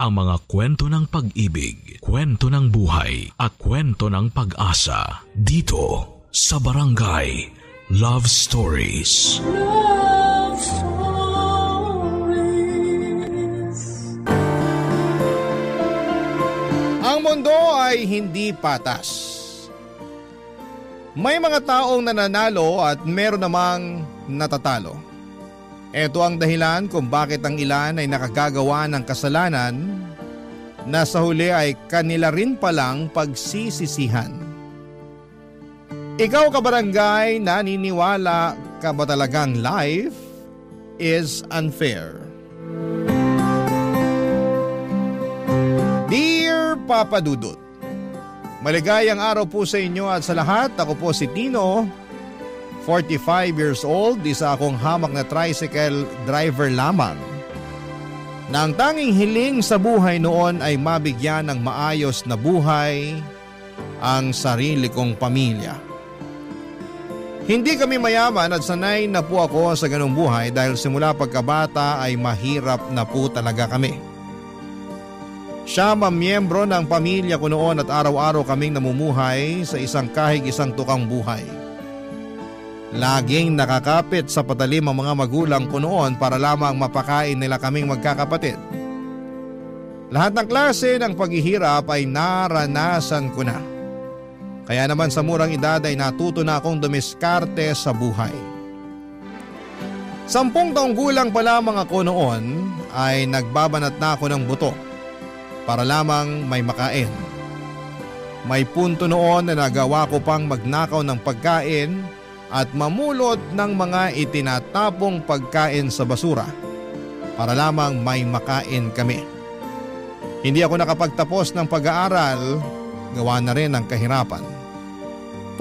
ang mga kwento ng pag-ibig, kwento ng buhay at kwento ng pag-asa dito sa Barangay Love Stories. Love Stories. Ang mundo ay hindi patas. May mga taong nananalo at meron namang natatalo. Ito ang dahilan kung bakit ang ilan ay nakagagawa ng kasalanan na sa huli ay kanila rin palang pagsisisihan. Ikaw kabarangay, naniniwala ka ba talagang life is unfair? Dear Papa Dudut, maligayang araw po sa inyo at sa lahat. Ako po si Tino, 45 years old, isa akong hamak na tricycle driver lamang. Na ang tanging hiling sa buhay noon ay mabigyan ng maayos na buhay ang sarili kong pamilya. Hindi kami mayaman at sanay na po ako sa ganung buhay dahil simula pagkabata ay mahirap na po talaga kami. Siya miyembro ng pamilya ko noon at araw-araw kaming namumuhay sa isang kahig isang tukang buhay. Laging nakakapit sa patalim ang mga magulang ko noon para lamang mapakain nila kaming magkakapatid. Lahat ng klase ng paghihirap ay naranasan ko na. Kaya naman sa murang edad ay natuto na akong dumiskarte sa buhay. 10 taong gulang pa lamang ako noon ay nagbabanat na ako ng buto para lamang may makain. May punto noon na nagawa ko pang magnakaw ng pagkain at mamulot ng mga itinatapong pagkain sa basura para lamang may makain kami. Hindi ako nakapagtapos ng pag-aaral, gawa na rin ng kahirapan.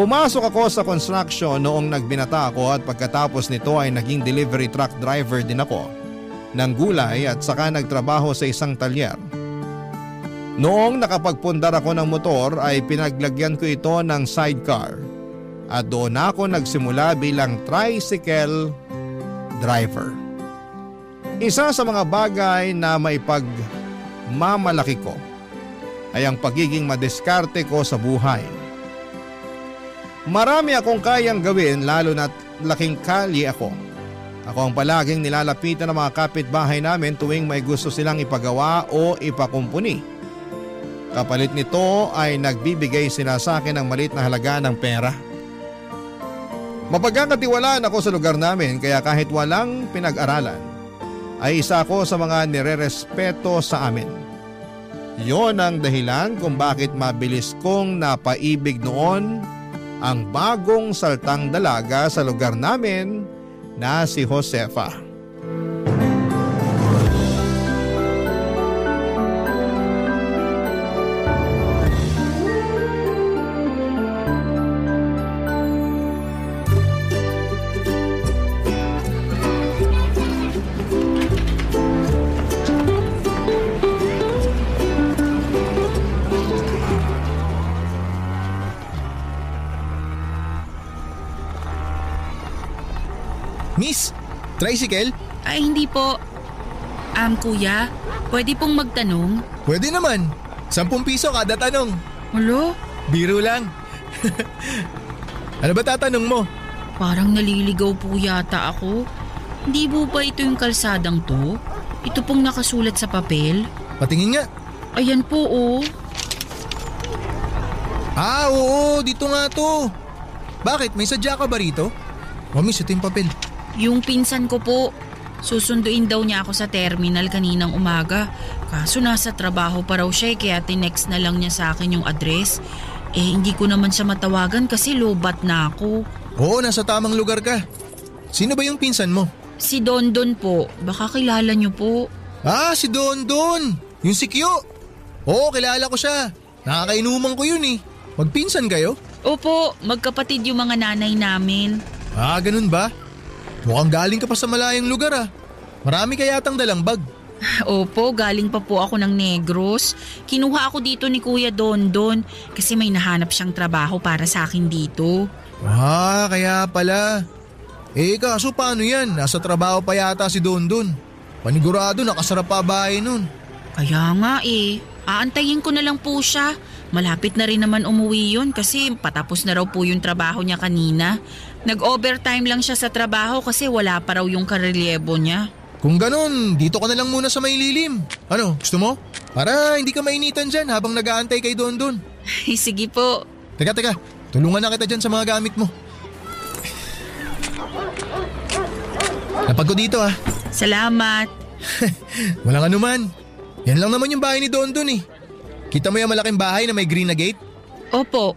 Pumasok ako sa construction noong nagbinata ako at pagkatapos nito ay naging delivery truck driver din ako ng gulay at saka nagtrabaho sa isang talyer. Noong nakapagpundar ako ng motor ay pinaglagyan ko ito ng sidecar. At doon ako nagsimula bilang tricycle driver. Isa sa mga bagay na maipagmamalaki ko ay ang pagiging madiskarte ko sa buhay. Marami akong kayang gawin lalo na't laking kalye ako. Ako ang palaging nilalapitan ng mga kapitbahay namin tuwing may gusto silang ipagawa o ipakumpuni. Kapalit nito ay nagbibigay sila sa akin ng maliit na halaga ng pera. Mapagkakatiwalaan ako sa lugar namin kaya kahit walang pinag-aralan ay isa ako sa mga nirerespeto sa amin. Yon ang dahilan kung bakit mabilis kong napaibig noon ang bagong saltang dalaga sa lugar namin na si Josefa. Miss, tricycle? Ay, hindi po. Kuya, pwede pong magtanong? Pwede naman. 10 piso kada tanong. Alo? Biro lang. Ano ba tatanong mo? Parang naliligaw po yata ako. Hindi po ba ito yung kalsadang to? Ito pong nakasulat sa papel? Patingin nga. Ayan po, oh. Ah, oo, dito nga to. Bakit? May sadya ka ba rito? Oh, miss, ito yung papel. Yung pinsan ko po. Susunduin daw niya ako sa terminal kaninang umaga. Kaso nasa trabaho pa raw siya kaya tinext na lang niya sa akin yung address. Hindi ko naman siya matawagan kasi lobat na ako. Oo, nasa tamang lugar ka. Sino ba yung pinsan mo? Si Dondon po. Baka kilala niyo po. Ah, si Dondon. Yung si Kyo. Oo, kilala ko siya. Nakakainuman ko yun eh. Magpinsan kayo? Opo, magkapatid yung mga nanay namin. Ah, ganun ba? Mukhang galing ka pa sa malayang lugar ah. Marami ka yatang dalang bag. Opo, galing pa po ako ng Negros. Kinuha ako dito ni Kuya Dondon kasi may nahanap siyang trabaho para sa akin dito. Ah, kaya pala. Kaso paano yan? Nasa trabaho pa yata si Dondon. Panigurado nakasarap pa bahay nun. Kaya nga aantayin ko na lang po siya. Malapit na rin naman umuwi yun kasi patapos na raw po yung trabaho niya kanina. Nag-overtime lang siya sa trabaho kasi wala pa raw yung karelyebo niya. Kung ganun, dito ka na lang muna sa may lilim. Ano, gusto mo? Para hindi ka mainitan dyan habang nag-aantay kay Dondon. Sige po. Teka, tulungan na kita dyan sa mga gamit mo. Napag ko dito Salamat. Walang anuman. Yan lang naman yung bahay ni Dondon eh. Kita mo yung malaking bahay na may green na gate? Opo.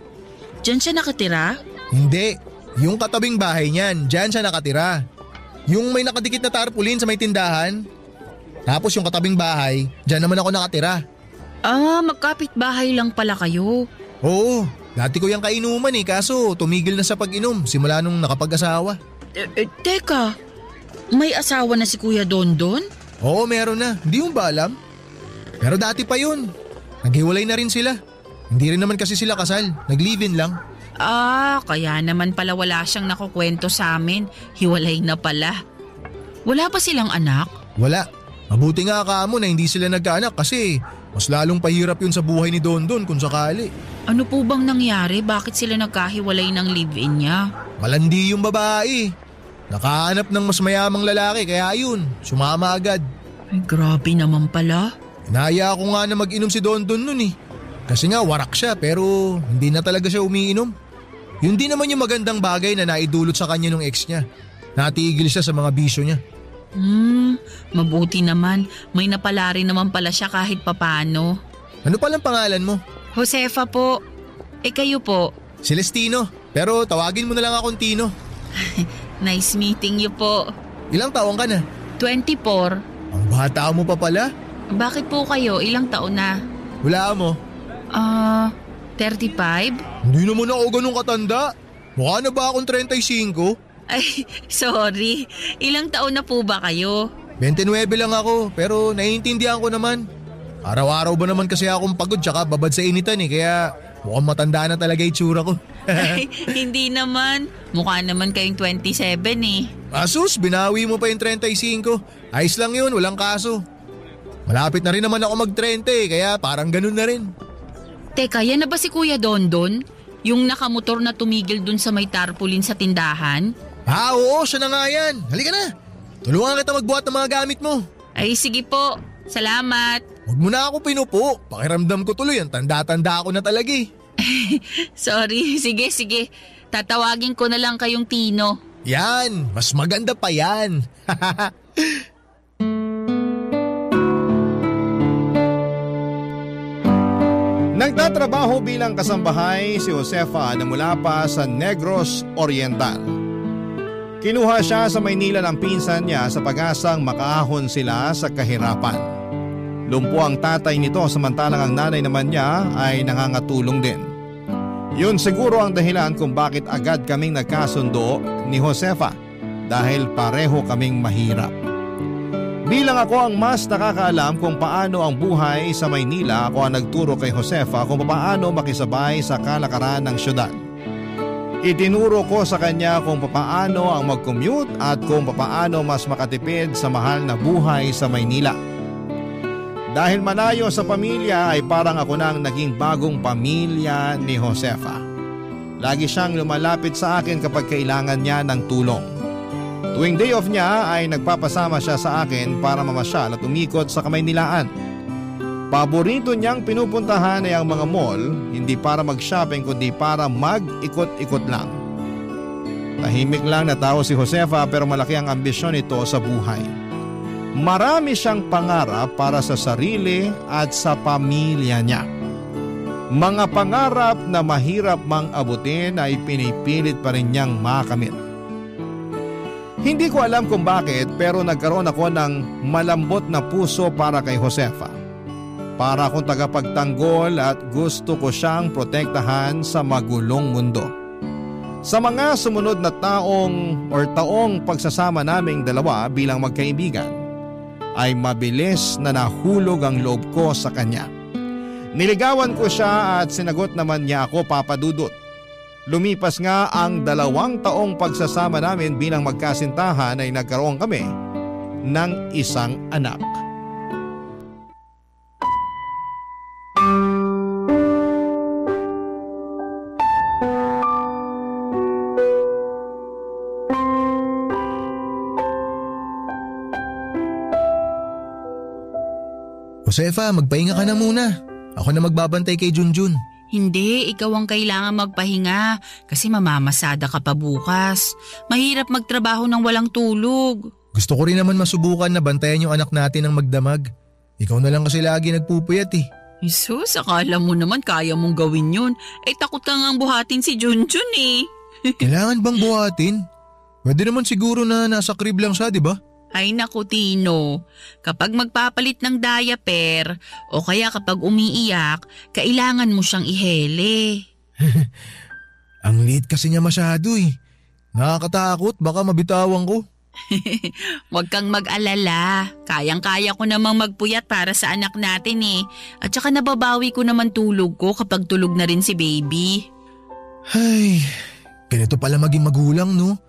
Diyan siya nakatira? Hindi. Yung katabing bahay niyan, dyan siya nakatira. Yung may nakadikit na tarpaulin sa may tindahan. Tapos yung katabing bahay, dyan naman ako nakatira. Magkapit bahay lang pala kayo. Oo, dati ko yung kainuman kaso tumigil na sa pag-inom simula nung nakapag-asawa. Teka, may asawa na si Kuya Dondon? Oo, meron na. Hindi mo ba alam? Pero dati pa yun. Naghiwalay na rin sila. Hindi rin naman kasi sila kasal. Nag-live-in lang. Kaya naman pala wala siyang nakukwento sa amin. Hiwalay na pala. Wala pa silang anak? Wala. Mabuti nga kamo na hindi sila nagkaanak kasi mas lalong pahirap yun sa buhay ni Dondon kung sakali. Ano po bang nangyari? Bakit sila nagkahiwalay ng live-in niya? Malandi yung babae. Nakahanap ng mas mayamang lalaki kaya yun, sumama agad. Ay, grabe naman pala. Inaya ko nga na mag-inom si Dondon nun Kasi nga warak siya pero hindi na talaga siya umiinom. Yun din naman yung magandang bagay na naidulot sa kanya nung ex niya. Natigil siya sa mga bisyo niya. Mabuti naman. May napala rin naman pala siya kahit papano. Ano palang pangalan mo? Josefa po. Kayo po? Celestino. Pero tawagin mo na lang akong Tino. Nice meeting you po. Ilang taong ka na? 24. Ang bata mo pa pala. Bakit po kayo? Ilang taon na? Wala mo? 35? Hindi naman ako ganun katanda. Mukha na ba akong 35? Ay, sorry. Ilang taon na po ba kayo? 29 lang ako pero naiintindihan ko naman. Araw-araw ba naman kasi akong pagod tsaka babad sa initan kaya mukhang matanda na talaga itsura ko. Ay, hindi naman. Mukha naman kayong 27 Asus, binawi mo pa yung 35. Ayos lang yun, walang kaso. Malapit na rin naman ako mag-30 kaya parang ganun na rin. Teka, yan na ba si Kuya Dondon? Yung nakamotor na tumigil dun sa may tarpaulin sa tindahan? Oo, siya na nga yan. Halika na. Tulungan kita magbuhat ng mga gamit mo. Ay, sige po. Salamat. Huwag mo na ako pinupo. Pakiramdam ko tuloy, ang tanda-tanda ako na talaga Sorry, sige. Tatawagin ko na lang kayong Tino. Yan, mas maganda pa yan. Nagtatrabaho bilang kasambahay si Josefa na mula pa sa Negros Oriental. Kinuha siya sa Maynila ng pinsan niya sa pag-asang makaahon sila sa kahirapan. Lumpo ang tatay nito samantalang ang nanay naman niya ay nangangatulong din. Yun siguro ang dahilan kung bakit agad kaming nagkasundo ni Josefa dahil pareho kaming mahirap. Bilang ako ang mas nakakaalam kung paano ang buhay sa Maynila, ako ang nagturo kay Josefa kung paano makisabay sa kalakaran ng syudad. Itinuro ko sa kanya kung paano ang mag-commute at kung paano mas makatipid sa mahal na buhay sa Maynila. Dahil malayo sa pamilya ay parang ako nang naging bagong pamilya ni Josefa. Lagi siyang lumalapit sa akin kapag kailangan niya ng tulong. Tuwing day off niya ay nagpapasama siya sa akin para mamasyal at umikot sa Kamaynilaan. Paborito niyang pinupuntahan ay ang mga mall, hindi para mag-shopping kundi para mag-ikot-ikot lang. Tahimik lang na tao si Josefa pero malaki ang ambisyon nito sa buhay. Marami siyang pangarap para sa sarili at sa pamilya niya. Mga pangarap na mahirap mang abutin ay pinipilit pa rin niyang makamit. Hindi ko alam kung bakit pero nagkaroon ako ng malambot na puso para kay Josefa. Para akong tagapagtanggol at gusto ko siyang protektahan sa magulong mundo. Sa mga sumunod na taong pagsasama naming dalawa bilang magkaibigan, ay mabilis na nahulog ang loob ko sa kanya. Niligawan ko siya at sinagot naman niya ako, Papa Dudut. Lumipas nga ang 2 taong pagsasama namin bilang magkasintahan ay nagkaroon kami ng isang anak. Josefa, magpahinga ka na muna. Ako na magbabantay kay Junjun. Hindi, ikaw ang kailangan magpahinga kasi mamamasada ka pa bukas. Mahirap magtrabaho ng walang tulog. Gusto ko rin naman masubukan na bantayan yung anak natin ng magdamag. Ikaw na lang kasi lagi nagpupuyat eh. Jesus, akala mo naman kaya mong gawin yun. Takot ka ngang buhatin si Junjun eh. Kailangan bang buhatin? Pwede naman siguro na nasa crib lang siya, di ba? Ay naku Tino, kapag magpapalit ng diaper o kaya kapag umiiyak, kailangan mo siyang ihele. Ang liit kasi niya masyado eh. Nakakatakot, baka mabitawan ko. Huwag kang mag-alala, kayang-kaya ko namang magpuyat para sa anak natin eh. At saka nababawi ko naman tulog ko kapag tulog na rin si baby. Ay, ganito pala maging magulang no?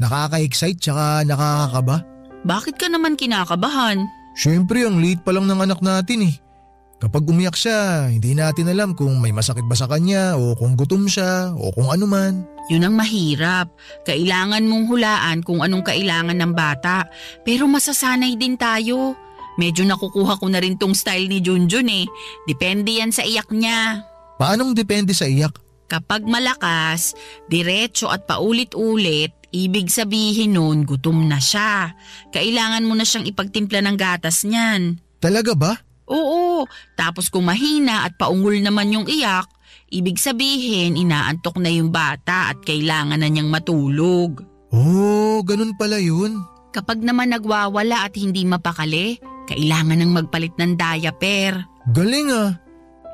Nakaka-excite tsaka nakakakaba. Bakit ka naman kinakabahan? Siyempre, ang liit pa lang ng anak natin eh. Kapag umiyak siya, hindi natin alam kung may masakit ba sa kanya o kung gutom siya o kung ano man. Yun ang mahirap. Kailangan mong hulaan kung anong kailangan ng bata. Pero masasanay din tayo. Medyo nakukuha ko na rin tong style ni Junjun eh. Depende yan sa iyak niya. Paanong depende sa iyak? Kapag malakas, diretso at paulit-ulit, ibig sabihin nun gutom na siya. Kailangan mo na siyang ipagtimpla ng gatas niyan. Talaga ba? Oo, tapos kung mahina at paungol naman yung iyak, ibig sabihin inaantok na yung bata at kailangan na niyang matulog. Oh, ganun pala yun. Kapag naman nagwawala at hindi mapakali, kailangan nang magpalit ng diaper. Galing ah.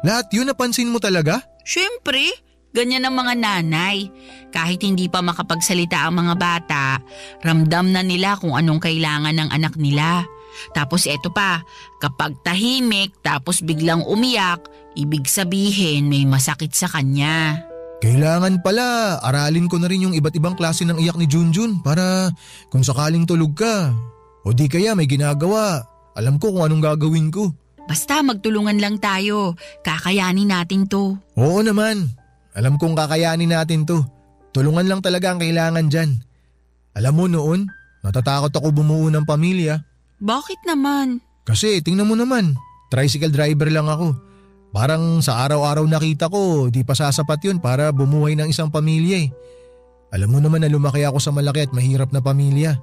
Lahat yun napansin mo talaga? Siyempre, ganyan ang mga nanay. Kahit hindi pa makapagsalita ang mga bata, ramdam na nila kung anong kailangan ng anak nila. Tapos eto pa, kapag tahimik tapos biglang umiyak, ibig sabihin may masakit sa kanya. Kailangan pala, aralin ko na rin yung iba't ibang klase ng iyak ni Junjun para kung sakaling tulog ka o di kaya may ginagawa, alam ko kung anong gagawin ko. Basta magtulungan lang tayo, kakayanin natin to. Oo naman, alam kong kakayanin natin to. Tulungan lang talaga ang kailangan dyan. Alam mo noon, natatakot ako bumuo ng pamilya. Bakit naman? Kasi tingnan mo naman, tricycle driver lang ako. Parang sa araw-araw nakita ko, di pa sasapat yun para bumuhay ng isang pamilya eh. Alam mo naman na lumaki ako sa malaki at mahirap na pamilya.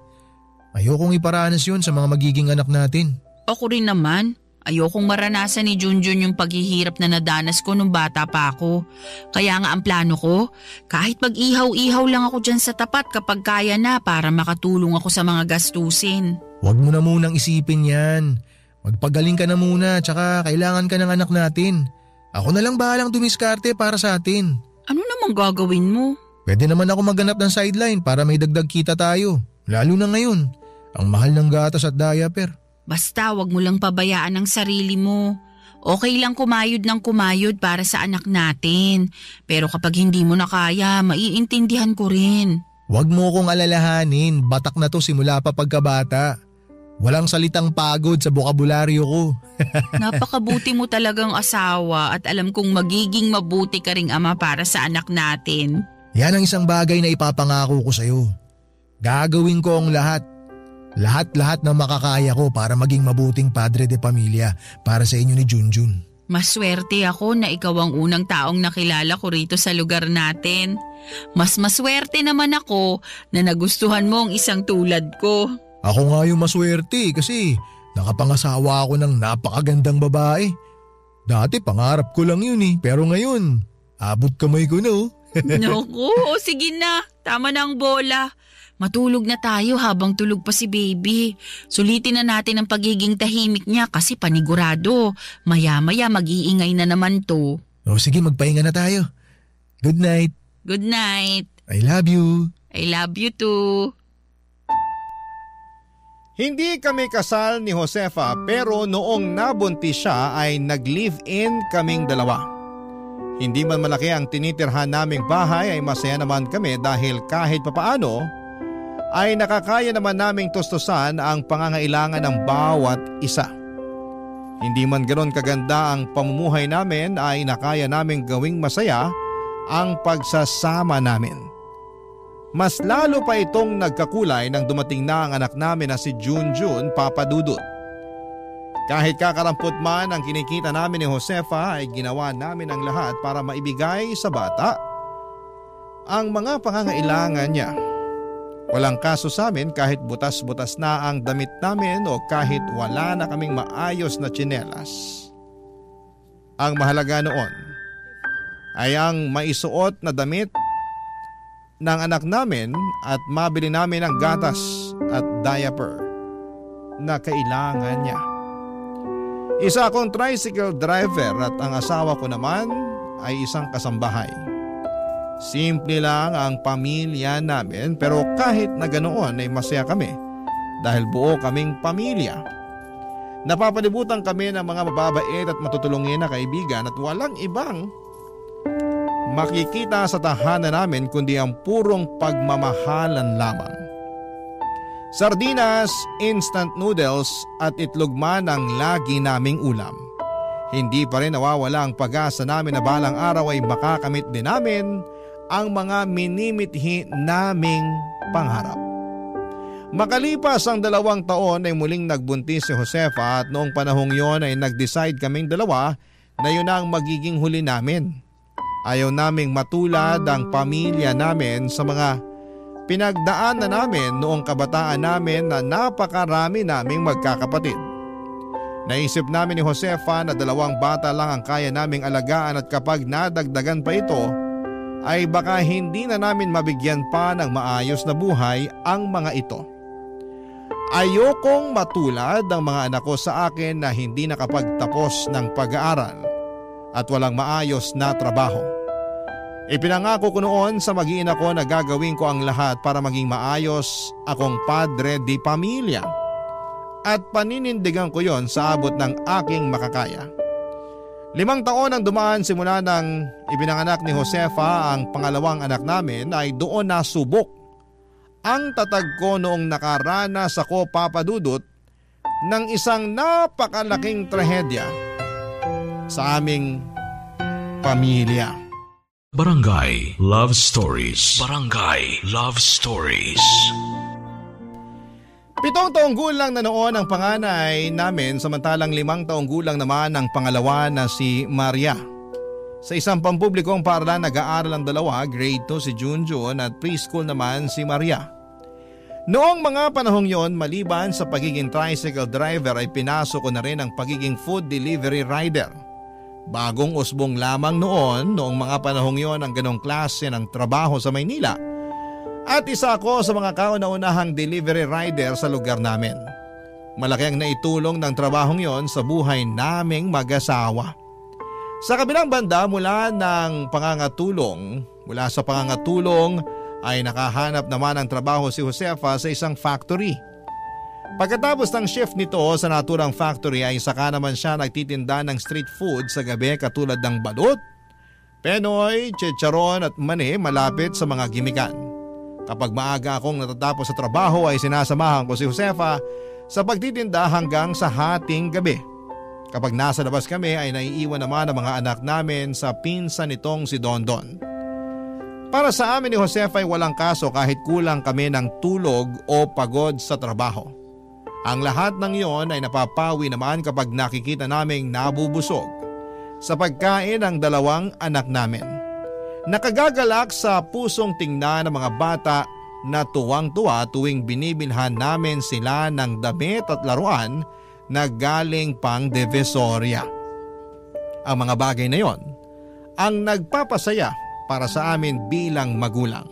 Ayokong iparanas yun sa mga magiging anak natin. Ako rin naman. Ayokong maranasan ni Junjun yung paghihirap na nadanas ko nung bata pa ako. Kaya nga ang plano ko, kahit mag-ihaw-ihaw lang ako dyan sa tapat kapag kaya na para makatulong ako sa mga gastusin. Huwag mo na munang isipin yan. Magpagaling ka na muna tsaka kailangan ka ng anak natin. Ako na lang bahalang dumiskarte para sa atin. Ano namang gagawin mo? Pwede naman ako maghanap ng sideline para may dagdag kita tayo. Lalo na ngayon, ang mahal ng gatas at diaper. Basta wag mo lang pabayaan ang sarili mo. Okay lang kumayod ng kumayod para sa anak natin. Pero kapag hindi mo na kaya, maiintindihan ko rin. Huwag mo kong alalahanin, batak na to simula pa pagkabata. Walang salitang pagod sa bokabularyo ko. Napakabuti mo talagang asawa at alam kong magiging mabuti ka ring ama para sa anak natin. Yan ang isang bagay na ipapangako ko sa'yo. Gagawin ko ang lahat. Lahat-lahat na makakaya ko para maging mabuting padre de pamilya para sa inyo ni Junjun. Maswerte ako na ikaw ang unang taong nakilala ko rito sa lugar natin. Mas maswerte naman ako na nagustuhan mo ang isang tulad ko. Ako nga yung maswerte kasi nakapangasawa ako ng napakagandang babae. Dati pangarap ko lang yun pero ngayon abot kamay ko na oh. Naku, sige na. Tama na ang bola. Matulog na tayo habang tulog pa si baby. Sulitin na natin ang pagiging tahimik niya kasi panigurado. Maya-maya mag-iingay na naman to. O sige, magpahinga na tayo. Good night. Good night. I love you. I love you too. Hindi kami kasal ni Josefa pero noong nabuntis siya ay nag-live-in kaming dalawa. Hindi man malaki ang tinitirhan naming bahay ay masaya naman kami dahil kahit papaano ay nakakaya naman naming tustusan ang pangangailangan ng bawat isa. Hindi man ganoon kaganda ang pamumuhay namin ay nakaya naming gawing masaya ang pagsasama namin. Mas lalo pa itong nagkakulay nang dumating na ang anak namin na si Junjun Papadudut. Kahit kakarampot man ang kinikita namin ni Josefa ay ginawa namin ang lahat para maibigay sa bata ang mga pangangailangan niya. Walang kaso sa amin kahit butas-butas na ang damit namin o kahit wala na kaming maayos na tsinelas. Ang mahalaga noon ay ang maisuot na damit ng anak namin at mabili namin ang gatas at diaper na kailangan niya. Isa akong tricycle driver at ang asawa ko naman ay isang kasambahay. Simple lang ang pamilya namin pero kahit na ganoon ay masaya kami dahil buo kaming pamilya. Napapalibutan kami ng mga mababait at matutulungin na kaibigan at walang ibang makikita sa tahanan namin kundi ang purong pagmamahalan lamang. Sardinas, instant noodles at itlog man ang lagi naming ulam. Hindi pa rin nawawala ang pag-asa namin na balang araw ay makakamit din namin ang mga minimithi naming pangarap. Makalipas ang 2 taon ay muling nagbuntis si Josefa at noong panahong yon ay nag-decide kaming dalawa na yun ang magiging huli namin. Ayaw naming matulad ang pamilya namin sa mga pinagdaan na namin noong kabataan namin na napakarami naming magkakapatid. Naisip namin ni Josefa na 2 bata lang ang kaya naming alagaan at kapag nadagdagan pa ito ay baka hindi na namin mabigyan pa ng maayos na buhay ang mga ito. Ayokong matulad ang mga anak ko sa akin na hindi nakapagtapos ng pag-aaral at walang maayos na trabaho. Ipinangako ko noon sa mag-iina ko na gagawin ko ang lahat para maging maayos akong padre di pamilya at paninindigan ko yon sa abot ng aking makakaya. 5 taon ang dumaan simula nang ipinanganak ni Josefa ang pangalawang anak namin ay doon nasubok ang tatag ko noong nakaranas ako, Papa Dudut, ng isang napakalaking trahedya sa aming pamilya. Barangay Love Stories. Barangay Love Stories. 7 taong gulang na noon ang panganay namin samantalang 5 taong gulang naman ang pangalawa na si Maria. Sa isang pampublikong paaralan nag-aaral ang dalawa, grade 2 si Junjun at preschool naman si Maria. Noong mga panahong yon, maliban sa pagiging tricycle driver ay pinasok ko na rin ang pagiging food delivery rider. Bagong usbong lamang noong mga panahong yon ang ganong klase ng trabaho sa Maynila. At isa ako sa mga kauna-unahang delivery rider sa lugar namin. Malaki ang naitulong ng trabahong yon sa buhay naming mag-asawa. Sa kabilang banda mula sa pangangatulong ay nakahanap naman ng trabaho si Josefa sa isang factory. Pagkatapos ng shift nito sa naturang factory ay saka naman siya nagtitinda ng street food sa gabi katulad ng balut, penoy, chicharon at mani malapit sa mga gimikan. Kapag maaga akong natatapos sa trabaho ay sinasamahan ko si Josefa sa pagtitinda hanggang sa hating gabi. Kapag nasa labas kami ay naiiwan naman ang mga anak namin sa pinsan nitong si Dondon. Para sa amin ni Josefa ay walang kaso kahit kulang kami ng tulog o pagod sa trabaho. Ang lahat ng iyon ay napapawi naman kapag nakikita naming nabubusog sa pagkain ng 2 anak namin. Nakagagalak sa pusong tingnan ng mga bata na tuwang-tuwa tuwing binibilhan namin sila ng damit at laruan na galing pang Divisoria. Ang mga bagay na yon ang nagpapasaya para sa amin bilang magulang.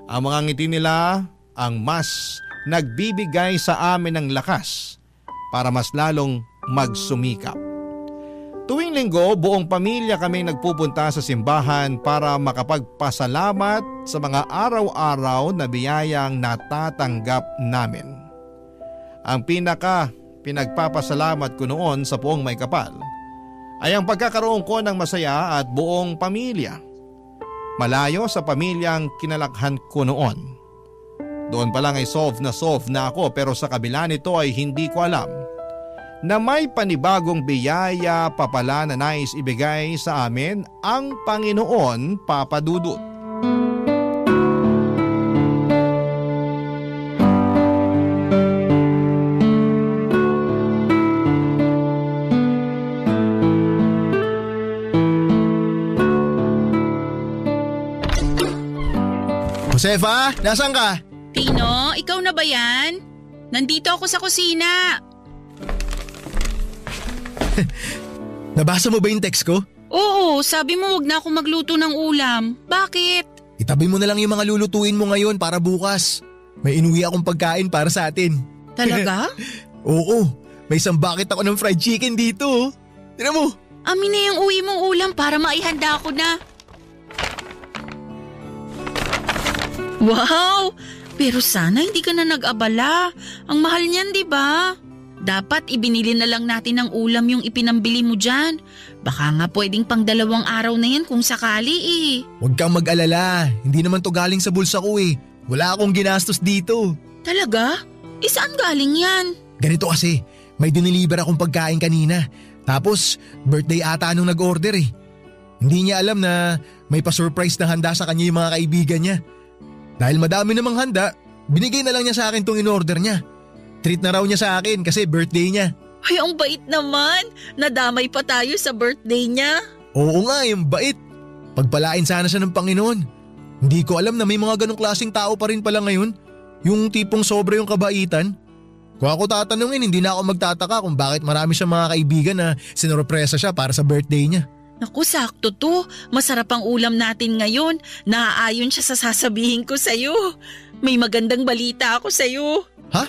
Ang mga ngiti nila ang mas nagbibigay sa amin ng lakas para mas lalong magsumikap. Tuwing linggo, buong pamilya kaming nagpupunta sa simbahan para makapagpasalamat sa mga araw-araw na biyayang natatanggap namin. Ang pinagpapasalamat ko noon sa Puong May Kapal ay ang pagkakaroon ko ng masaya at buong pamilya. Malayo sa pamilyang kinalakhan ko noon. Doon pa lang ay solve na ako pero sa kabila nito ay hindi ko alam na may panibagong biyaya pa pala na nais ibigay sa amin ang Panginoon, Papa Dudut. Josefa, nasaan ka? Tino, ikaw na ba yan? Nandito ako sa kusina. Nabasa mo ba yung text ko? Oo, sabi mo wag na ako magluto ng ulam. Bakit? Itabi mo na lang yung mga lulutuin mo ngayon para bukas. May inuwi akong pagkain para sa atin. Talaga? Oo, may isang bucket ako ng fried chicken dito. Tignan mo. Amin na yung uwi mong ulam para maihanda ko na. Wow! Pero sana hindi ka na nag-abala. Ang mahal niyan, di ba? Dapat ibinili na lang natin ng ulam yung ipinambili mo dyan. Baka nga pwedeng pang 2 araw na yan kung sakali eh. Huwag kang mag-alala. Hindi naman to galing sa bulsa ko eh. Wala akong ginastos dito. Talaga? Saan galing yan? Ganito kasi, may diniliver akong pagkain kanina. Tapos, birthday ata nung nag-order eh. Hindi niya alam na may pa-surprise na handa sa kanya yung mga kaibigan niya. Dahil madami namang handa, binigay na lang niya sa akin tong in-order niya. Treat na raw niya sa akin kasi birthday niya. Ay, ang bait naman. Nadamay pa tayo sa birthday niya. Oo nga, yung bait. Pagpalain sana siya ng Panginoon. Hindi ko alam na may mga ganong klaseng tao pa rin pala ngayon. Yung tipong sobra yung kabaitan. Kung ako tatanungin, hindi na ako magtataka kung bakit marami siyang mga kaibigan na sinurpresa siya para sa birthday niya. Naku, sakto to. Masarap ang ulam natin ngayon. Naaayon siya sa sasabihin ko sa'yo. May magandang balita ako sa'yo. Ha?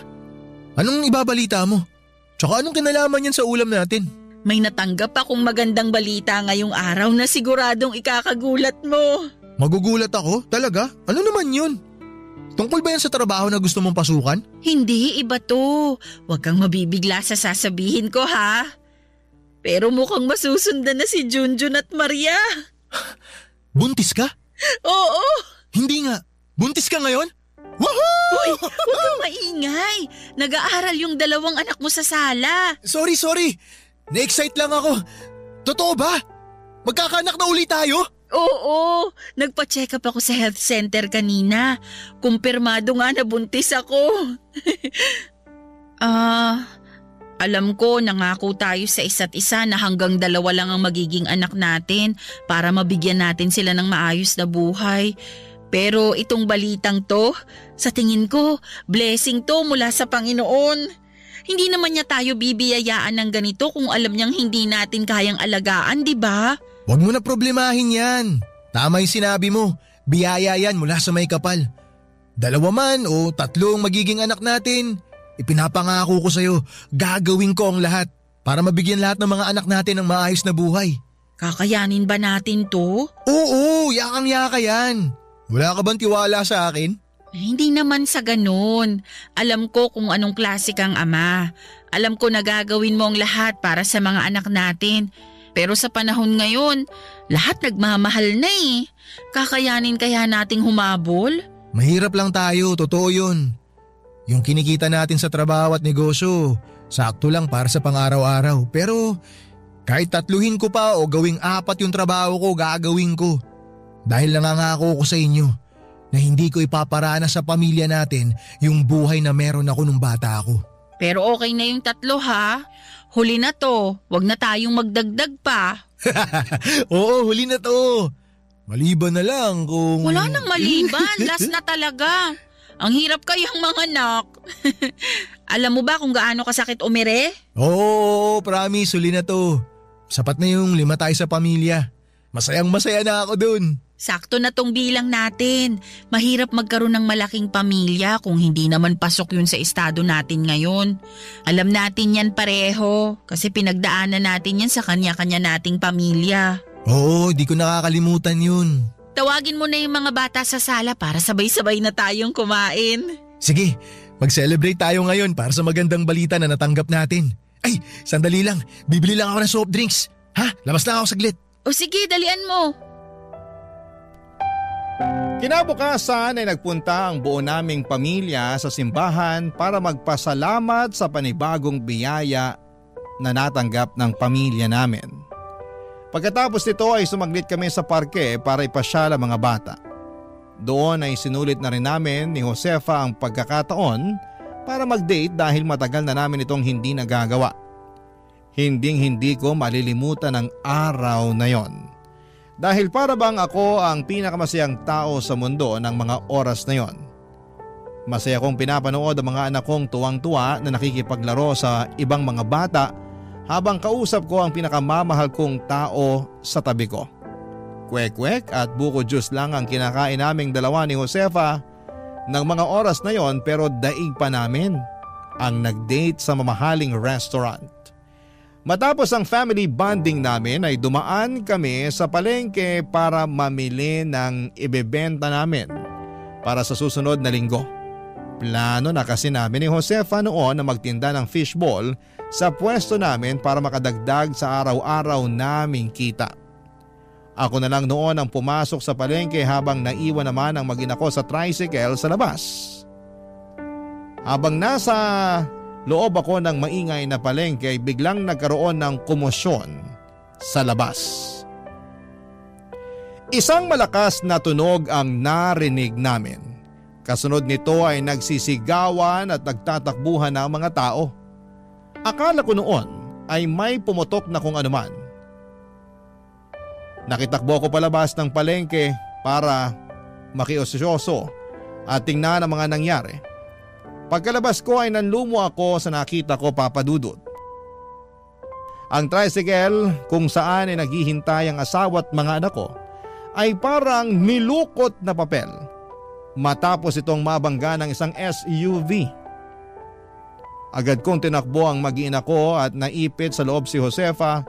Anong ibabalita mo? Tsaka anong kinalaman yan sa ulam natin? May natanggap akong magandang balita ngayong araw na siguradong ikakagulat mo. Magugulat ako? Talaga? Ano naman yun? Tungkol ba yan sa trabaho na gusto mong pasukan? Hindi, iba to. Huwag kang mabibigla sa sasabihin ko ha. Pero mukhang masusundan na si Junjun at Maria. Buntis ka? Oo. Hindi nga. Buntis ka ngayon? Woohoo! Uy, huwag kang maingay. Nag-aaral yung 2 anak mo sa sala. Sorry. Na-excite lang ako. Totoo ba? Magkakaanak na uli tayo? Oo, nagpa-check up ako sa health center kanina. Kumpirmado nga na buntis ako. Alam ko nangako tayo sa isa't isa na hanggang 2 lang ang magiging anak natin para mabigyan natin sila ng maayos na buhay. Pero itong balitang to, sa tingin ko, blessing to mula sa Panginoon. Hindi naman niya tayo bibiyayaan ng ganito kung alam niyang hindi natin kayang alagaan, di ba? Huwag mo na problemahin yan. Tama yung sinabi mo, biyaya yan mula sa may kapal. 2 man o 3 magiging anak natin. Ipinapangako ko sa'yo, gagawin ko ang lahat para mabigyan lahat ng mga anak natin ng maayos na buhay. Kakayanin ba natin to? Oo, yakang-yaka yan. Wala ka bang tiwala sa akin? Hindi naman sa ganun. Alam ko kung anong klase kang ama. Alam ko na gagawin mo ang lahat para sa mga anak natin. Pero sa panahon ngayon, lahat nagmamahal na eh. Kakayanin kaya nating humabol? Mahirap lang tayo, totoo yun. Yung kinikita natin sa trabaho at negosyo, sakto lang para sa pang-araw-araw. Pero kahit 3 ko pa o gawing 4 yung trabaho ko, gagawin ko. Dahil nangangako ko sa inyo na hindi ko ipaparana sa pamilya natin yung buhay na meron ako nung bata ako. Pero okay na yung 3 ha. Huli na to, wag na tayong magdagdag pa. Oo, huli na to. Maliban na lang kung… Wala nang maliban, last na talaga. Ang hirap kayang mga anak. Alam mo ba kung gaano kasakit umire? Oo, promise, huli na to. Sapat na yung 5 tayo sa pamilya. Masayang masaya na ako dun. Sakto na tong bilang natin. Mahirap magkaroon ng malaking pamilya kung hindi naman pasok yun sa estado natin ngayon. Alam natin yan pareho kasi pinagdaanan natin yan sa kanya-kanya nating pamilya. Oo, di ko nakakalimutan yun. Tawagin mo na yung mga bata sa sala para sabay-sabay na tayong kumain. Sige, mag-celebrate tayo ngayon para sa magandang balita na natanggap natin. Ay, sandali lang. Bibili lang ako ng soft drinks. Ha? Labas na ako saglit. O sige, dalian mo. Kinabukasan ay nagpunta ang buo naming pamilya sa simbahan para magpasalamat sa panibagong biyaya na natanggap ng pamilya namin. Pagkatapos nito ay sumaglit kami sa parke para ipasyal ang mga bata. Doon ay sinulit na rin namin ni Josefa ang pagkakataon para mag-date dahil matagal na namin itong hindi nagagawa. Hinding-hindi ko malilimutan ang araw na yon. Dahil para bang ako ang pinakamasayang tao sa mundo ng mga oras na yon. Masaya kong pinapanood ang mga anak kong tuwang-tuwa na nakikipaglaro sa ibang mga bata habang kausap ko ang pinakamamahal kong tao sa tabi ko. Kwek-kwek at buko juice lang ang kinakain naming dalawa ni Josefa ng mga oras na yon, pero daig pa namin ang nag-date sa mamahaling restaurant. Matapos ang family bonding namin ay dumaan kami sa palengke para mamili ng ibebenta namin para sa susunod na linggo. Plano na kasi namin ni Josefa noon na magtinda ng fishball sa pwesto namin para makadagdag sa araw-araw naming kita. Ako na lang noon ang pumasok sa palengke habang naiwan naman ang mag-ina ko sa tricycle sa labas. Habang nasa loob ako ng maingay na palengke ay biglang nagkaroon ng komosyon sa labas. Isang malakas na tunog ang narinig namin. Kasunod nito ay nagsisigawan at nagtatakbuhan ng mga tao. Akala ko noon ay may pumutok na kung anuman. Nakitakbo ko palabas ng palengke para makiosyoso at tingnan ang mga nangyari. Pagkalabas ko ay nanlumo ako sa nakita ko, Papa Dudut. Ang tricycle kung saan ay naghihintay ang asawa at mga anak ko ay parang nilukot na papel matapos itong mabangga ng isang SUV. Agad kong tinakbo ang mag-ina ko at naipit sa loob si Josefa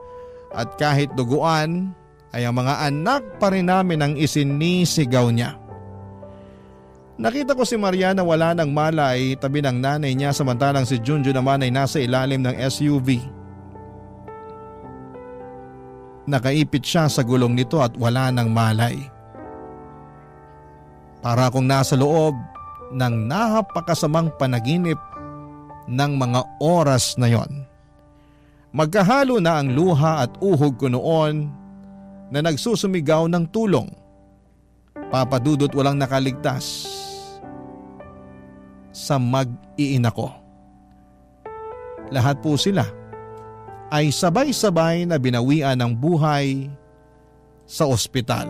at kahit duguan ay ang mga anak pa rin namin ang isinisigaw niya. Nakita ko si Maria na wala ng malay tabi ng nanay niya samantalang si Junjun naman ay nasa ilalim ng SUV. Nakaipit siya sa gulong nito at wala ng malay. Para akong nasa loob ng napakasamang panaginip ng mga oras na yon. Magkahalo na ang luha at uhog ko noon na nagsusumigaw ng tulong. Papa Dudut, walang nakaligtas sa mag-iina ko. Lahat po sila ay sabay-sabay na binawian ng buhay sa ospital.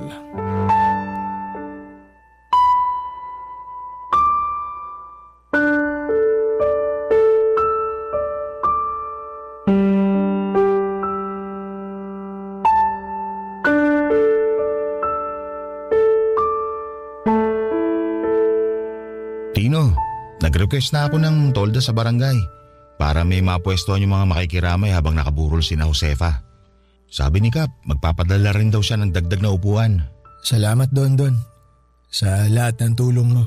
Tino, nag-request na ako ng tolda sa barangay para may mapwestuhan yung mga makikiramay habang nakaburol si Josefa. Sabi ni Kap, magpapadala rin daw siya ng dagdag na upuan. Salamat Don sa lahat ng tulong mo.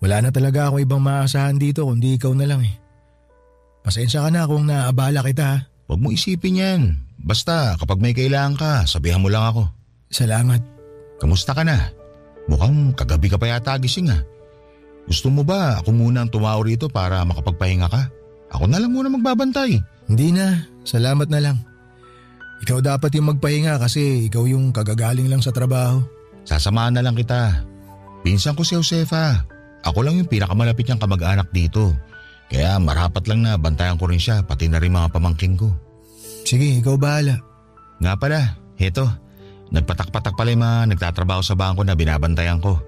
Wala na talaga ako ibang maasahan dito kundi ikaw na lang eh. Pasensya ka na kung naabala kita ha. Huwag mo isipin yan. Basta kapag may kailangan ka, sabihan mo lang ako. Salamat. Kamusta ka na? Mukhang kagabi ka pa yata gising ha. Gusto mo ba ako muna ang tumao rito para makapagpahinga ka? Ako na lang muna magbabantay. Hindi na, salamat na lang. Ikaw dapat yung magpahinga kasi ikaw yung kagagaling lang sa trabaho. Sasamahan na lang kita. Pinsan ko si Josefa. Ako lang yung pinakamalapit niyang kamag-anak dito. Kaya marapat lang na bantayan ko rin siya pati na rin mga pamangking ko. Sige, ikaw bahala. Nga pala, heto. Nagpatak-patak pala yung mga nagtatrabaho sa bangko na binabantayan ko.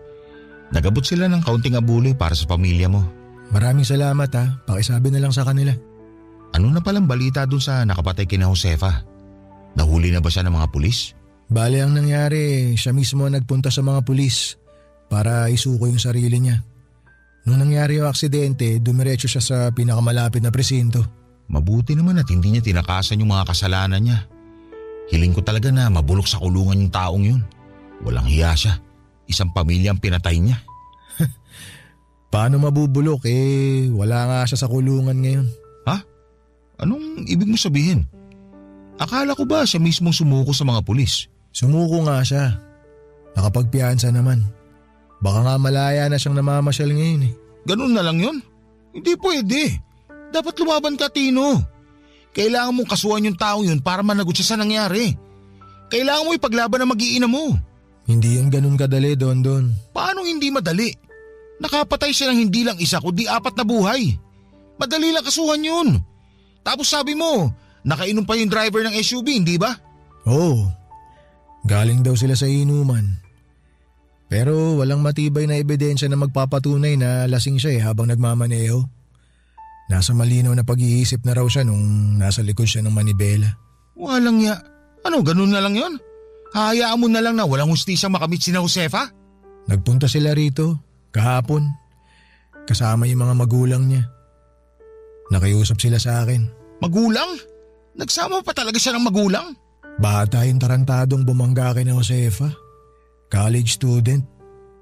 Nagabot sila ng kaunting abuloy para sa pamilya mo. Maraming salamat ha. Pakisabi na lang sa kanila. Ano na palang balita dun sa nakapatay kina Josefa? Nahuli na ba siya ng mga pulis? Bale ang nangyari, siya mismo nagpunta sa mga pulis para isuko yung sarili niya. Nung nangyari yung aksidente, dumiretso siya sa pinakamalapit na presinto. Mabuti naman at hindi niya tinakasan yung mga kasalanan niya. Hiling ko talaga na mabulok sa kulungan yung taong yun. Walang hiya siya. Isang pamilya ang pinatay niya. Paano mabubulok wala nga siya sa kulungan ngayon. Ha? Anong ibig mo sabihin? Akala ko ba siya mismong sumuko sa mga pulis? Sumuko nga siya. Nakapagpiyansa naman. Baka nga malaya na siyang namamasyal ngayon Ganun na lang yun? Hindi pwede. Dapat lumaban ka, Tino. Kailangan mong kasuhan yung taong yun para managot siya sa nangyari. Kailangan mo ipaglaban ang mag-iina mo. Hindi yan ganun kadali, Don. Paano hindi madali? Nakapatay siya ng hindi lang isa kundi 4 na buhay. Madali lang kasuhan yun. Tapos sabi mo, nakainom pa yung driver ng SUV, hindi ba? Oo. Galing daw sila sa inuman. Pero walang matibay na ebidensya na magpapatunay na lasing siya habang nagmamaneho. Nasa malinaw na pag-iisip na raw siya nung nasa likod siya ng manibela. Walang ya. Ano, ganun na lang yon? Hayaan mo na lang na walang hustisya makamit si Josefa? Nagpunta sila rito kahapon. Kasama yung mga magulang niya. Nakiusap sila sa akin. Magulang? Nagsama pa talaga siya ng magulang? Bata yung tarantadong bumangga kay Josefa. College student.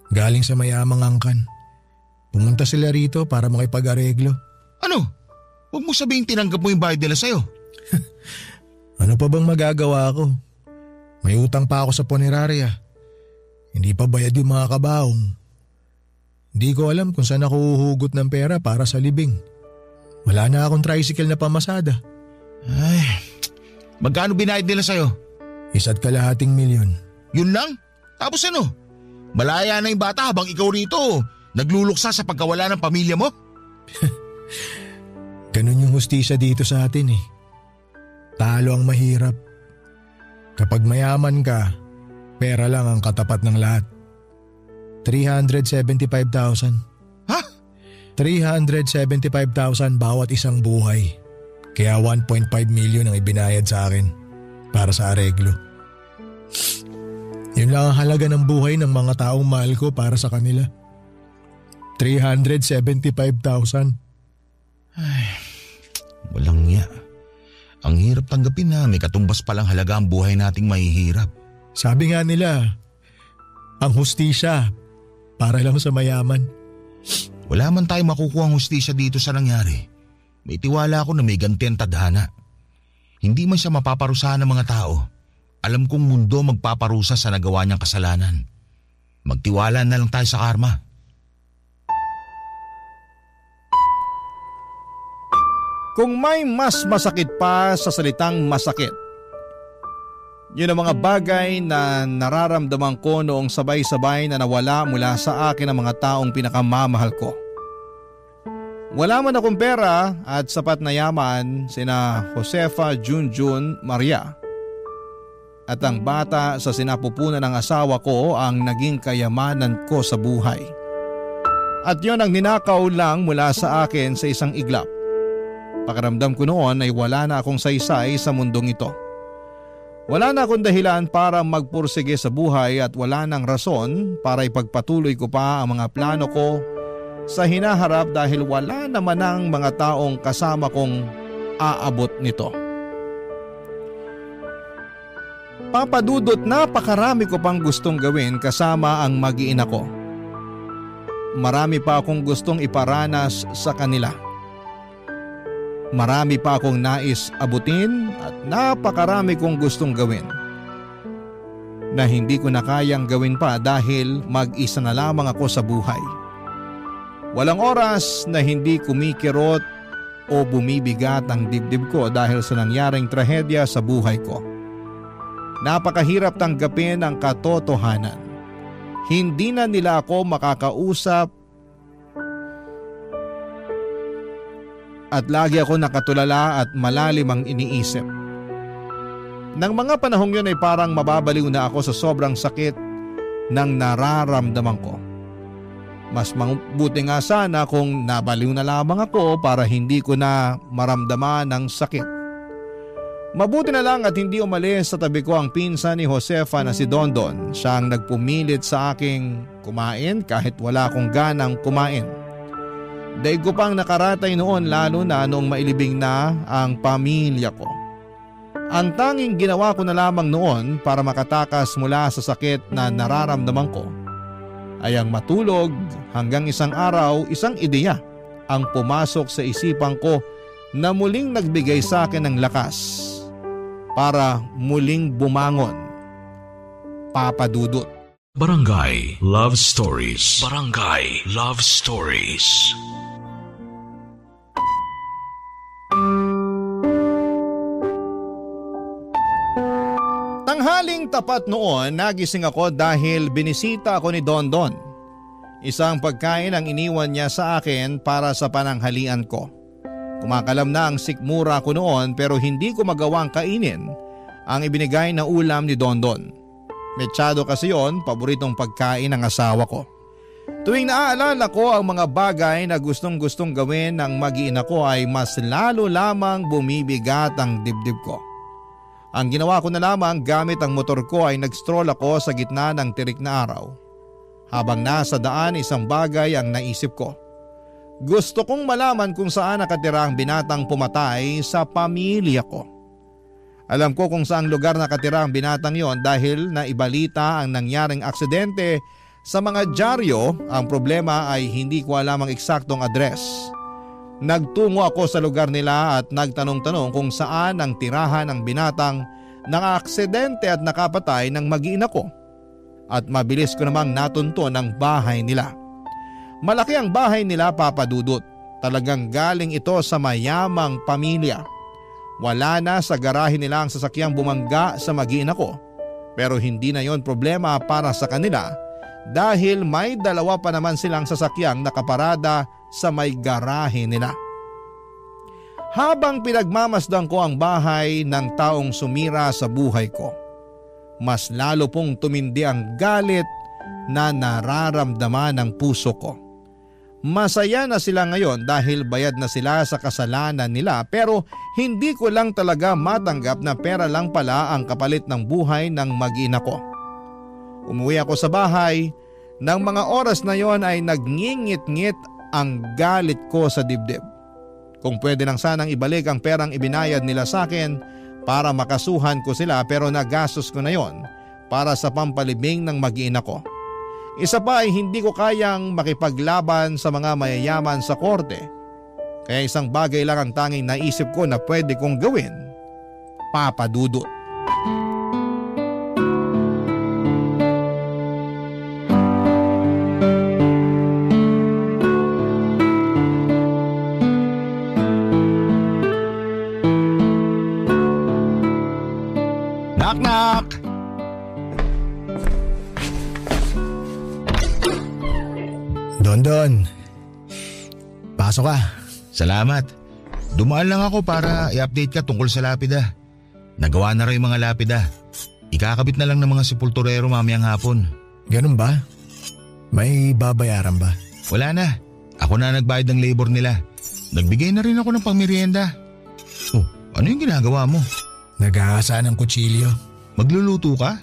Galing sa mayamang angkan. Pumunta sila rito para makipag-areglo. Ano? Huwag mo sabihin tinanggap mo yung bayad nila sa'yo. Ano pa bang magagawa ko? May utang pa ako sa punerarya. Hindi pa bayad yung mga kabaong. Hindi ko alam kung saan ako huhugot ng pera para sa libing. Wala na akong tricycle na pamasada. Ay, magkano binayad nila sa'yo? 1.5 milyon. Yun lang? Tapos ano? Malaya na yung bata habang ikaw rito nagluluksa sa pagkawala ng pamilya mo? Ganun yung hustisya dito sa atin eh. Talo ang mahirap. Kapag mayaman ka, pera lang ang katapat ng lahat. 375,000. Ha? 375,000 bawat isang buhay. Kaya 1.5 million ang ibinayad sa akin para sa areglo. Yun lang ang halaga ng buhay ng mga taong mahal ko para sa kanila. 375,000. Ay, walang niya. Ang hirap tanggapin na may katumbas palang halaga ang buhay nating mahihirap. Sabi nga nila, ang hustisya para lang sa mayaman. Wala man tayo makukuha ang hustisya dito sa nangyari. May tiwala ako na may ganti ang tadhana. Hindi man siya mapaparusahan ng mga tao. Alam kong mundo magpaparusa sa nagawa niyang kasalanan. Magtiwala na lang tayo sa karma. Kung may mas masakit pa sa salitang masakit, yun ang mga bagay na nararamdaman ko noong sabay-sabay na nawala mula sa akin ang mga taong pinakamamahal ko. Wala man akong pera at sapat na yaman sina Josefa, Junjun, Maria. At ang bata sa sinapupunan ng asawa ko ang naging kayamanan ko sa buhay. At yon ang ninakaw lang mula sa akin sa isang iglap. Pakiramdam ko noon ay wala na akong saysay sa mundong ito. Wala na akong dahilan para magpursige sa buhay at wala nang rason para ipagpatuloy ko pa ang mga plano ko sa hinaharap dahil wala naman ang mga taong kasama kong aabot nito. Papadudot, napakarami ko pang gustong gawin kasama ang mag-iina ko. Marami pa akong gustong iparanas sa kanila. Marami pa akong nais abutin at napakarami kong gustong gawin na hindi ko na kayang gawin pa dahil mag-isa na lamang ako sa buhay. Walang oras na hindi kumikirot o bumibigat ang dibdib ko dahil sa nangyaring trahedya sa buhay ko. Napakahirap tanggapin ang katotohanan. Hindi na nila ako makakausap at lagi ako nakatulala at malalim ang iniisip. Nang mga panahong yun ay parang mababaliw na ako sa sobrang sakit ng nararamdaman ko. Mas mabuti nga sana kung nabaliw na lamang ako para hindi ko na maramdaman ang sakit. Mabuti na lang at hindi umalis sa tabi ko ang pinsan ni Josefa na si Dondon. Siya ang nagpumilit sa aking kumain kahit wala akong ganang kumain. Daig ko pang nakaratay noon lalo na noong mailibing na ang pamilya ko. Ang tanging ginawa ko na lamang noon para makatakas mula sa sakit na nararamdaman ko ay ang matulog hanggang isang araw, isang ideya ang pumasok sa isipan ko na muling nagbigay sa akin ng lakas para muling bumangon. Papa Dudut. Barangay Love Stories. Barangay Love Stories. Tanghaling tapat noon, nagising ako dahil binisita ako ni Dondon. Isang pagkain ang iniwan niya sa akin para sa pananghalian ko. Kumakalam na ang sikmura ko noon pero hindi ko magawang kainin ang ibinigay na ulam ni Dondon. Mechado kasi yon, paboritong pagkain ng asawa ko. Tuwing naaalala ko ang mga bagay na gustong-gustong gawin ng mag-iina ko ay mas lalo lamang bumibigat ang dibdib ko. Ang ginawa ko na lamang gamit ang motor ko ay nag-stroll ako sa gitna ng tirik na araw. Habang nasa daan, isang bagay ang naisip ko. Gusto kong malaman kung saan nakatira ang binatang pumatay sa pamilya ko. Alam ko kung saang lugar nakatira ang binatang yon dahil naibalita ang nangyaring aksidente sa mga dyaryo. Ang problema ay hindi ko alam ang eksaktong address. Nagtungo ako sa lugar nila at nagtanong-tanong kung saan ang tirahan ng binatang nang-aksidente at nakapatay ng mag-iina ko. At mabilis ko namang natunton ang bahay nila. Malaki ang bahay nila, Papa Dudut. Talagang galing ito sa mayamang pamilya. Wala na sa garahe nila ang sasakyang bumangga sa mag-iina ko. Pero hindi na yon problema para sa kanila dahil may dalawa pa naman silang sasakyang nakaparada sa may garahe nila. Habang pinagmamasdan ko ang bahay ng taong sumira sa buhay ko, mas lalo pong tumindi ang galit na nararamdaman ng puso ko. Masaya na sila ngayon dahil bayad na sila sa kasalanan nila, pero hindi ko lang talaga matanggap na pera lang pala ang kapalit ng buhay ng mag-ina ko. Umuwi ako sa bahay. Nang mga oras na yon ay nagngingit-ngit ang galit ko sa dibdib. Kung pwede lang sanang ibalik ang perang ibinayad nila sa akin para makasuhan ko sila, pero nagastos ko na yon para sa pampalibing ng mag-ina ko. Isa pa ay hindi ko kayang makipaglaban sa mga mayayaman sa korte. Kaya isang bagay lang ang tanging naisip ko na pwede kong gawin, Papa Dudut. Knock! Don, pasok ka. Salamat. Dumaan lang ako para i-update ka tungkol sa lapida. Nagawa na rin yung mga lapida. Ikakabit na lang ng mga sepulturero mamayang hapon. Ganun ba? May babayaran ba? Wala na. Ako na nagbayad ng labor nila. Nagbigay na rin ako ng pangmerienda. Oh, ano yung ginagawa mo? Nag-aasa ng kutsilyo. Magluluto ka?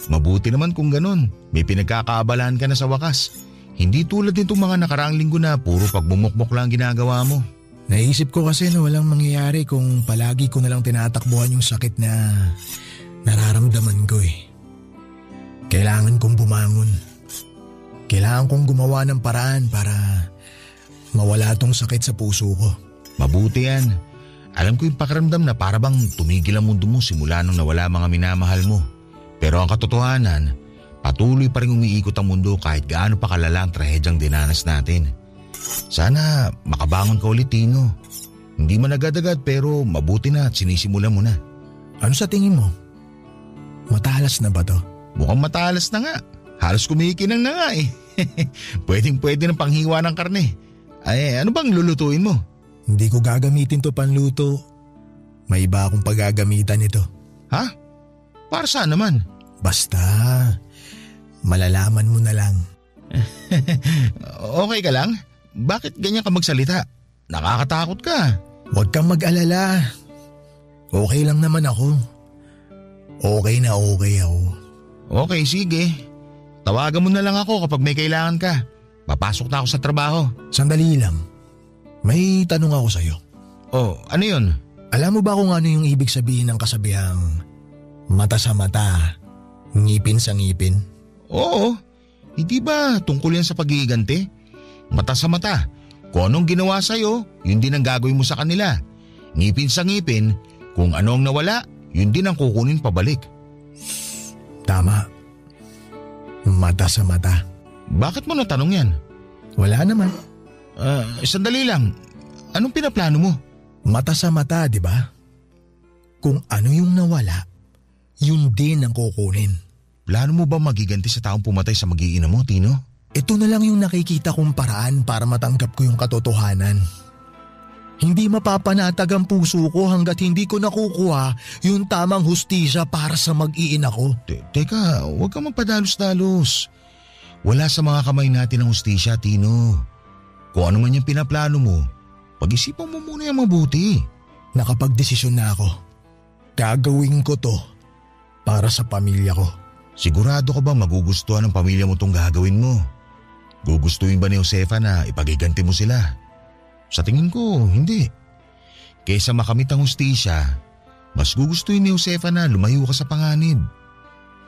Mabuti naman kung ganun. May pinagkakaabalahan ka na sa wakas. Hindi tulad nitong mga nakaraang linggo na puro pagmumukmok lang ginagawa mo. Naisip ko kasi na walang mangyayari kung palagi ko na lang tinatakbuhan yung sakit na nararamdaman ko eh. Kailangan kong bumangon. Kailangan kong gumawa ng paraan para mawala tong sakit sa puso ko. Mabuti yan. Alam ko yung pakiramdam na para bang tumigil ang mundo mo simula nung nawala mga minamahal mo. Pero ang katotohanan, patuloy pa rin umiikot ang mundo kahit gaano pa kalala ang trahedyang dinanas natin. Sana makabangon ka ulit, Tino. Hindi man agad-agad pero mabuti na at sinisimulan mo na. Ano sa tingin mo? Matalas na ba to? Mukhang matalas na nga. Halos kumikinang na nga eh. Pwedeng-pwede ng panghiwa ng karne. Ay, ano bang lulutuin mo? Hindi ko gagamitin to panluto. May iba akong paggagamitan ito. Ha? Para saan naman? Basta, malalaman mo na lang. Okay ka lang? Bakit ganyan ka magsalita? Nakakatakot ka. Huwag kang mag-alala. Okay lang naman ako. Okay na okay ako. Okay, sige. Tawagan mo na lang ako kapag may kailangan ka. Papasok na ako sa trabaho. Sandali lang. May tanong ako sa'yo. Oh, ano yun? Alam mo ba kung ano yung ibig sabihin ng kasabihang mata sa mata, ngipin sa ngipin? Oo. Hindi ba tungkol yan sa pag-iiganti? Mata sa mata. Kung anong ginawa sa'yo, yun din ang gagawin mo sa kanila. Ngipin sa ngipin, kung ano ang nawala, yun din ang kukunin pabalik. Tama. Mata sa mata. Bakit mo natanong yan? Wala naman. Sandali lang. Anong pinaplano mo? Mata sa mata, di ba? Kung ano yung nawala, yun din ang kukunin. Plano mo ba magiganti sa taong pumatay sa mag-iina mo, Tino? Ito na lang yung nakikita kong paraan para matanggap ko yung katotohanan. Hindi mapapanatag ang puso ko hanggat hindi ko nakukuha yung tamang hustisya para sa mag-iina ko. Teka, huwag kang magpadalos-dalos. Wala sa mga kamay natin ang hustisya, Tino. Kung ano man yung pinaplano mo, pag-isipan mo muna yung mabuti. Nakapagdesisyon na ako. Gagawin ko to para sa pamilya ko. Sigurado ka ba magugustuhan ng pamilya mo tong gagawin mo? Gugustuhin ba ni Josefa na ipagiganti mo sila? Sa tingin ko, hindi. Kaysa makamit ang hustisya, mas gugustuhin ni Josefa na lumayo ka sa panganib.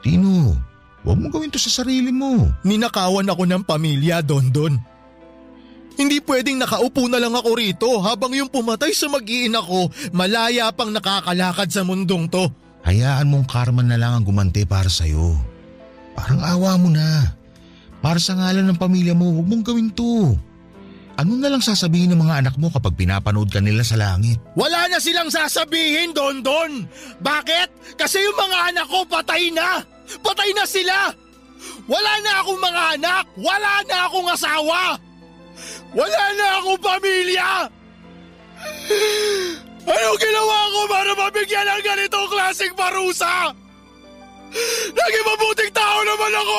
Tino, huwag mo gawin to sa sarili mo. Ninakawan ako ng pamilya, Dondon. Hindi pwedeng nakaupo na lang ako rito habang yung pumatay sa mag-iina ko malaya pang nakakalakad sa mundong to. Hayaan mong karma na lang ang gumanti para sa'yo. Parang awa mo na. Para sa ngalan ng pamilya mo, huwag mong gawin to. Ano na lang sasabihin ng mga anak mo kapag pinapanood ka nila sa langit? Wala na silang sasabihin, Dondon. Bakit? Kasi yung mga anak ko patay na. Patay na sila. Wala na akong mga anak. Wala na akong asawa. Wala na akong pamilya. Ano ginawa ko para mabigyan ng ganitong klaseng parusa? Naging mabuting tao naman ako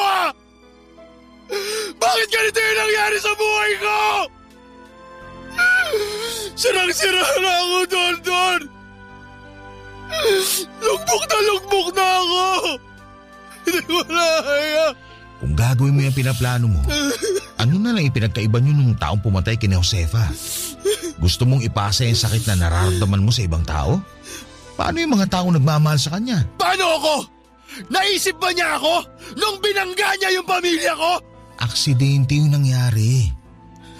Bakit ganito yung nangyari sa buhay ko? Sirang-sira na ako, Dondon. Lugbok na ako. Hindi ko kaya. Kung gagawin mo yung pinaplano mo, ano na lang ipinagkaiba nyo nung taong pumatay kina Josefa? Gusto mong ipasa yung sakit na nararamdaman mo sa ibang tao? Paano yung mga taong nagmamahal sa kanya? Paano ako? Naisip ba niya ako nung binangga niya yung pamilya ko? Aksidente yung nangyari.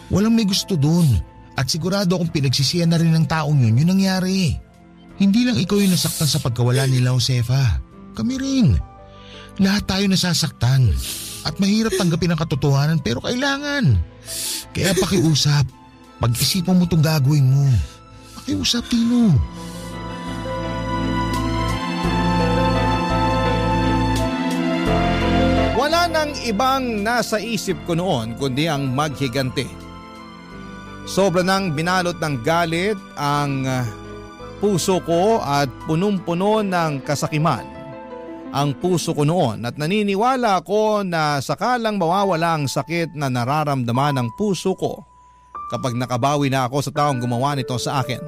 Walang may gusto dun. At sigurado akong pinagsisiyan na rin ng taong yun yung nangyari. Hindi lang ikaw yung nasaktan sa pagkawala nila Josefa. Kami rin. Lahat tayo nasasaktan. At mahirap tanggapin ang katotohanan pero kailangan. Kaya pakiusap. Pag-isipan mo itong gagawin mo. Pakiusap, Tino. Wala nang ibang nasa isip ko noon kundi ang maghiganti. Sobra nang binalot ng galit ang puso ko at punong-puno ng kasakiman ang puso ko noon at naniniwala ako na sakalang mawawala ang sakit na nararamdaman ng puso ko kapag nakabawi na ako sa taong gumawa nito sa akin.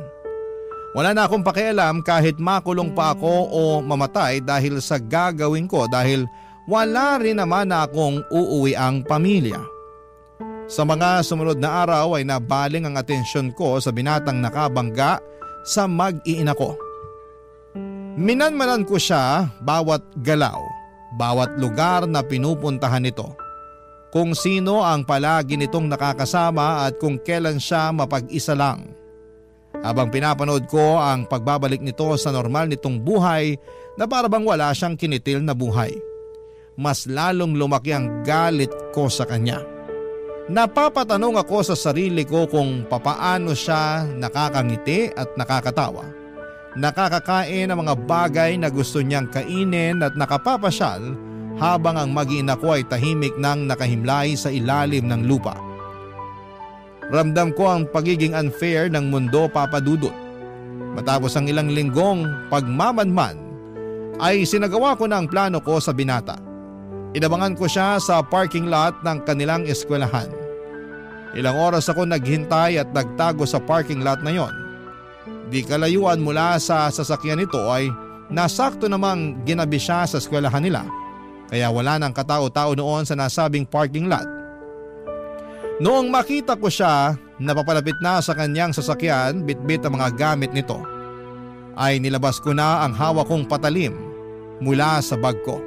Wala na akong pakialam kahit makulong pa ako o mamatay dahil sa gagawin ko dahil wala rin naman na akong uuwi ang pamilya. Sa mga sumunod na araw ay nabaling ang atensyon ko sa binatang nakabangga sa mag-iina ko. Minanmanan ko siya bawat galaw, bawat lugar na pinupuntahan nito. Kung sino ang palagi nitong nakakasama at kung kailan siya mapag-isa lang. Habang pinapanood ko ang pagbabalik nito sa normal nitong buhay na parabang wala siyang kinitil na buhay. Mas lalong lumaki ang galit ko sa kanya. Napapatanong ako sa sarili ko kung papaano siya nakakangiti at nakakatawa. Nakakakain ng mga bagay na gusto niyang kainin at nakapapasyal habang ang mag-iina ko ay tahimik nang nakahimlay sa ilalim ng lupa. Ramdam ko ang pagiging unfair ng mundo, Papa Dudut. Matapos ang ilang linggong pagmamanman ay sinagawa ko na ang plano ko sa binata. Inabangan ko siya sa parking lot ng kanilang eskwelahan. Ilang oras ako naghintay at nagtago sa parking lot na yon. Di kalayuan mula sa sasakyan nito ay nasakto namang ginabi siya sa eskwelahan nila. Kaya wala nang katao-tao noon sa nasabing parking lot. Noong makita ko siya na papalapit na sa kanyang sasakyan bitbit ang mga gamit nito, ay nilabas ko na ang hawak kong patalim mula sa bag ko.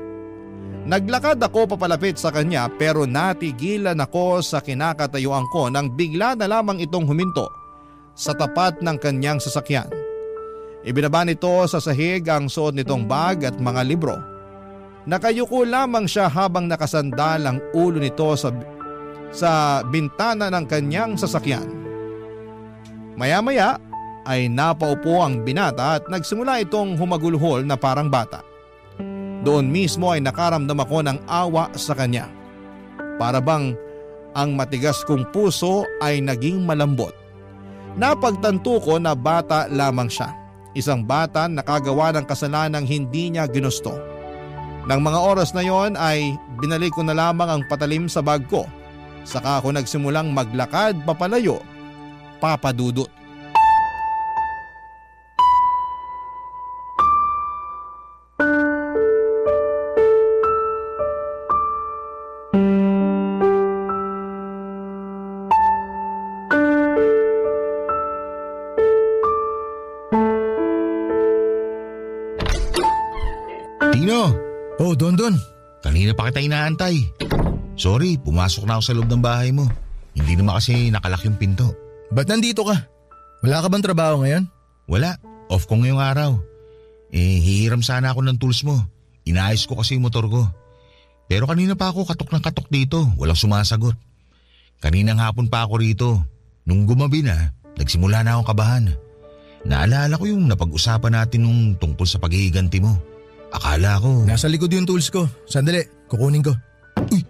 Naglakad ako papalapit sa kanya pero natigilan ako sa kinakatayuan ko nang bigla na lamang itong huminto sa tapat ng kanyang sasakyan. Ibinaba nito sa sahig ang suot nitong bag at mga libro. Nakayuko lamang siya habang nakasandal ang ulo nito sa bintana ng kanyang sasakyan. Maya-maya ay napaupo ang binata at nagsimula itong humagulhol na parang bata. Doon mismo ay nakaramdam ako ng awa sa kanya. Para bang ang matigas kong puso ay naging malambot. Napagtanto ko na bata lamang siya. Isang bata nakagawa ng kasalanang hindi niya ginusto. Nang mga oras na yon ay binalik ko na lamang ang patalim sa bag ko. Saka ako nagsimulang maglakad papalayo, Papa Dudut. Tino! Oh, Dondon. Kanina pa kita inaantay. Sorry, pumasok na ako sa loob ng bahay mo. Hindi naman kasi nakalak yung pinto. Ba't nandito ka? Wala ka bang trabaho ngayon? Wala, off ko ngayong araw. Hihiram sana ako ng tools mo. Inaayos ko kasi yung motor ko. Pero kanina pa ako katok ng katok dito, walang sumasagot. Kaninang hapon pa ako rito. Nung gumabi na, nagsimula na akong kabahan. Naalala ko yung napag-usapan natin nung tungkol sa paghihiganti mo. Akala ko… Nasa likod yung tools ko. Sandali, kukunin ko. Uy!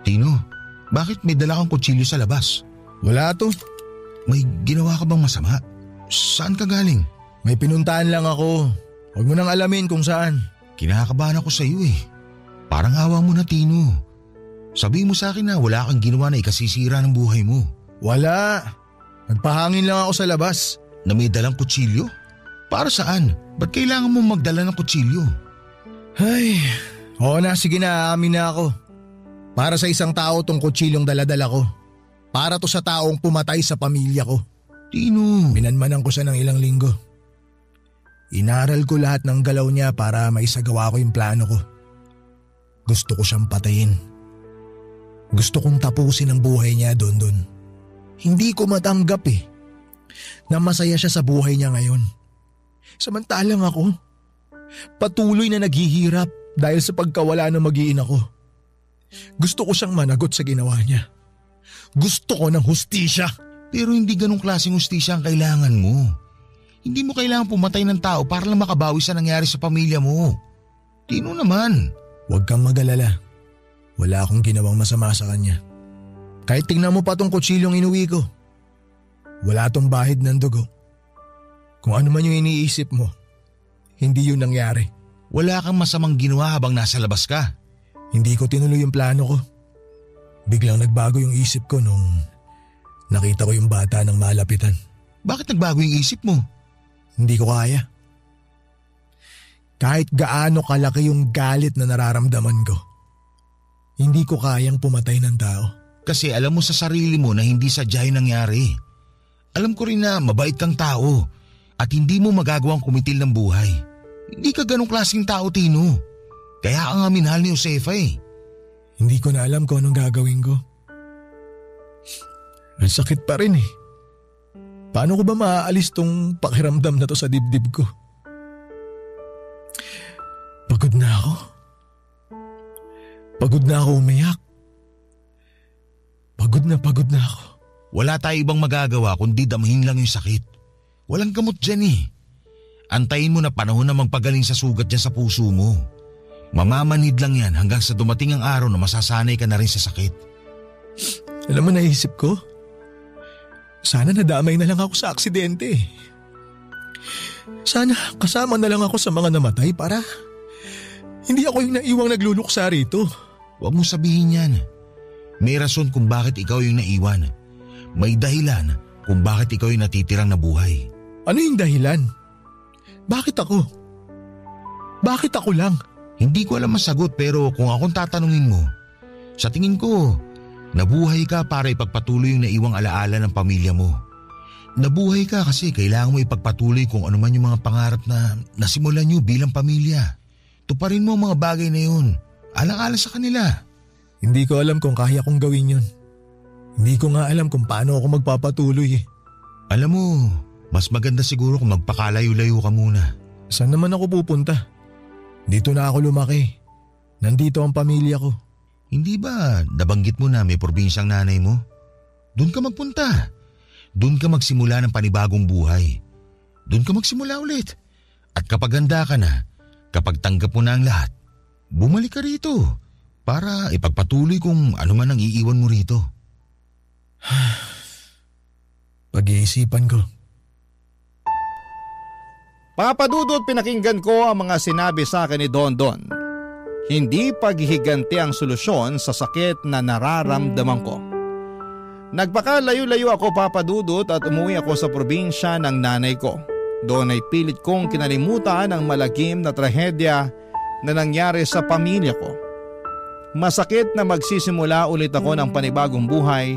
Tino, bakit may dala kang kutsilyo sa labas? Wala to. May ginawa ka bang masama? Saan ka galing? May pinuntahan lang ako. Huwag mo nang alamin kung saan. Kinakabahan ako sa iyo eh. Parang awa mo na, Tino. Sabihin mo sa akin na wala kang ginawa na ikasisira ng buhay mo. Wala. Nagpahangin lang ako sa labas. Na may dalang kutsilyo? Para saan? Ba't kailangan mo magdala ng kutsilyo? Ay, oo na, sige na, aamin na ako. Para sa isang tao tong kutsilyong daladala ko. Para to sa taong pumatay sa pamilya ko. Tino. Minanmanan ko siya ng ilang linggo. Inaral ko lahat ng galaw niya para maisagawa ko yung plano ko. Gusto ko siyang patayin. Gusto kong tapusin ang buhay niya, Dondon. Hindi ko matanggap na masaya siya sa buhay niya ngayon. Samantalang ako, patuloy na naghihirap dahil sa pagkawala ng mag-iina ko. Gusto ko siyang managot sa ginawa niya. Gusto ko ng hustisya. Pero hindi ganong klaseng hustisya ang kailangan mo. Hindi mo kailangan pumatay ng tao para lang makabawi sa nangyari sa pamilya mo. Tino naman. Huwag kang mag-alala. Wala akong ginawang masama sa kanya. Kahit tingnan mo pa tong kutsilyong inuwi ko. Wala tong bahid ng dugo. Kung ano man yung iniisip mo, hindi yun nangyari. Wala kang masamang ginawa habang nasa labas ka. Hindi ko tinuloy yung plano ko. Biglang nagbago yung isip ko nung nakita ko yung bata ng malapitan. Bakit nagbago yung isip mo? Hindi ko kaya. Kahit gaano kalaki yung galit na nararamdaman ko, hindi ko kayang pumatay ng tao. Kasi alam mo sa sarili mo na hindi sadya yung nangyari. Alam ko rin na mabait kang tao at hindi mo magagawang kumitil ng buhay. Hindi ka ganong klaseng tao, Tino. Kaya ka nga minahal ni Josefa Hindi ko na alam kung anong gagawin ko. Ang sakit pa rin Paano ko ba maaalis tong pakiramdam na to sa dibdib ko? Pagod na ako. Pagod na ako umiyak. Pagod na ako. Wala tayo ibang magagawa kundi damhin lang yung sakit. Walang gamot dyan Antayin mo na panahon na magpagaling sa sugat dyan sa puso mo. Mamamanid lang yan hanggang sa dumating ang araw na masasanay ka na rin sa sakit. Alam mo, naisip ko, sana nadamay na lang ako sa aksidente. Sana kasama na lang ako sa mga namatay para hindi ako yung naiwang nagluluksa rito. Huwag mo sabihin yan. May rason kung bakit ikaw yung naiwan. May dahilan kung bakit ikaw yung natitirang nabuhay. Ano yung dahilan? Bakit ako? Bakit ako lang? Hindi ko alam masagot pero kung akong tatanungin mo, sa tingin ko, nabuhay ka para ipagpatuloy yung naiwang alaala ng pamilya mo. Nabuhay ka kasi kailangan mo ipagpatuloy kung ano man yung mga pangarap na nasimulan nyo bilang pamilya. Tuparin mo ang mga bagay na yun. Alang-ala sa kanila. Hindi ko alam kung kaya kong gawin yun. Hindi ko nga alam kung paano ako magpapatuloy Alam mo, mas maganda siguro kung magpakalayo-layo ka muna. Saan naman ako pupunta? Dito na ako lumaki. Nandito ang pamilya ko. Hindi ba nabanggit mo na may probinsyang nanay mo? Doon ka magpunta. Doon ka magsimula ng panibagong buhay. Doon ka magsimula ulit. At kapag handa ka na, kapag tanggap mo na ang lahat, bumalik ka rito para ipagpatuloy kung ano man ang iiwan mo rito. Pag-iisipan ko. Papa Dudut, pinakinggan ko ang mga sinabi sa akin ni Don Don. Hindi paghihiganti ang solusyon sa sakit na nararamdaman ko. Nagpakalayo-layo ako, Papa Dudut, at umuwi ako sa probinsya ng nanay ko. Doon ay pilit kong kinalimutan ang malagim na trahedya na nangyari sa pamilya ko. Masakit na magsisimula ulit ako ng panibagong buhay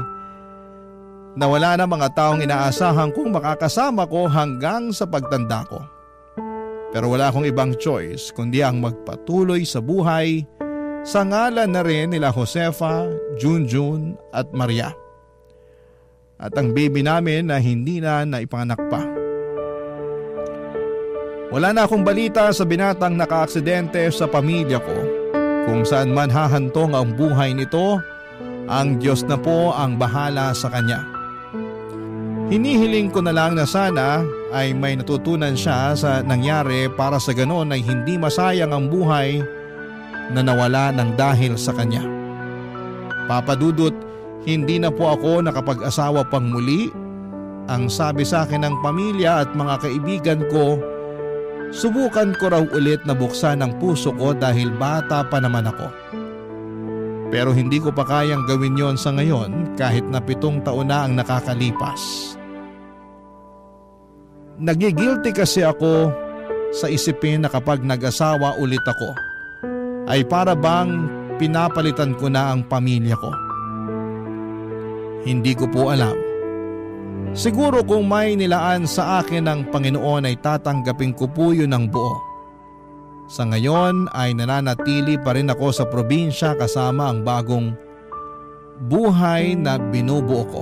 na wala na mga taong inaasahan kong makakasama ko hanggang sa pagtanda ko. Pero wala akong ibang choice kundi ang magpatuloy sa buhay sa ngalan na rin nila Josefa, Junjun at Maria. At ang baby namin na hindi na naipanganak pa. Wala na akong balita sa binatang nakaaksidente sa pamilya ko. Kung saan man hahantong ang buhay nito, ang Diyos na po ang bahala sa kanya. Hinihiling ko na lang na sana ay may natutunan siya sa nangyari para sa ganon ay hindi masayang ang buhay na nawala ng dahil sa kanya. Papa Dudut, hindi na po ako nakapag-asawa pang muli. Ang sabi sa akin ng pamilya at mga kaibigan ko, subukan ko raw ulit na buksan ang puso ko dahil bata pa naman ako. Pero hindi ko pa kayang gawin yon sa ngayon kahit na 7 taon na ang nakakalipas. Nagigilty kasi ako sa isipin na kapag nag-asawa ulit ako, ay para bang pinapalitan ko na ang pamilya ko. Hindi ko po alam. Siguro kung may nilaan sa akin ng Panginoon ay tatanggapin ko po yun ng buo. Sa ngayon ay nananatili pa rin ako sa probinsya kasama ang bagong buhay na binubuo ko.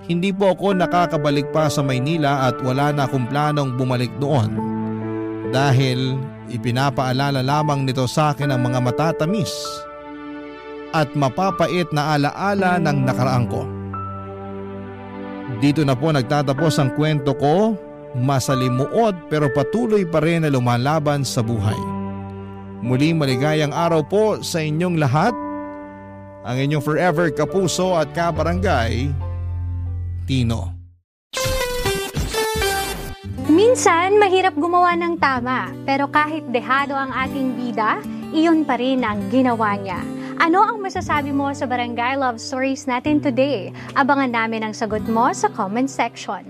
Hindi po ako nakakabalik pa sa Maynila at wala na akong planong bumalik doon dahil ipinapaalala lamang nito sa akin ang mga matatamis at mapapait na alaala ng nakaraan ko. Dito na po nagtatapos ang kwento ko, masalimuot pero patuloy pa rin na lumalaban sa buhay. Muling maligayang araw po sa inyong lahat. Ang inyong forever kapuso at kabarangay, Tino. Minsan, mahirap gumawa ng tama, pero kahit dehado ang ating bida, iyon pa rin ang ginawa niya. Ano ang masasabi mo sa Barangay Love Stories natin today? Abangan namin ang sagot mo sa comment section.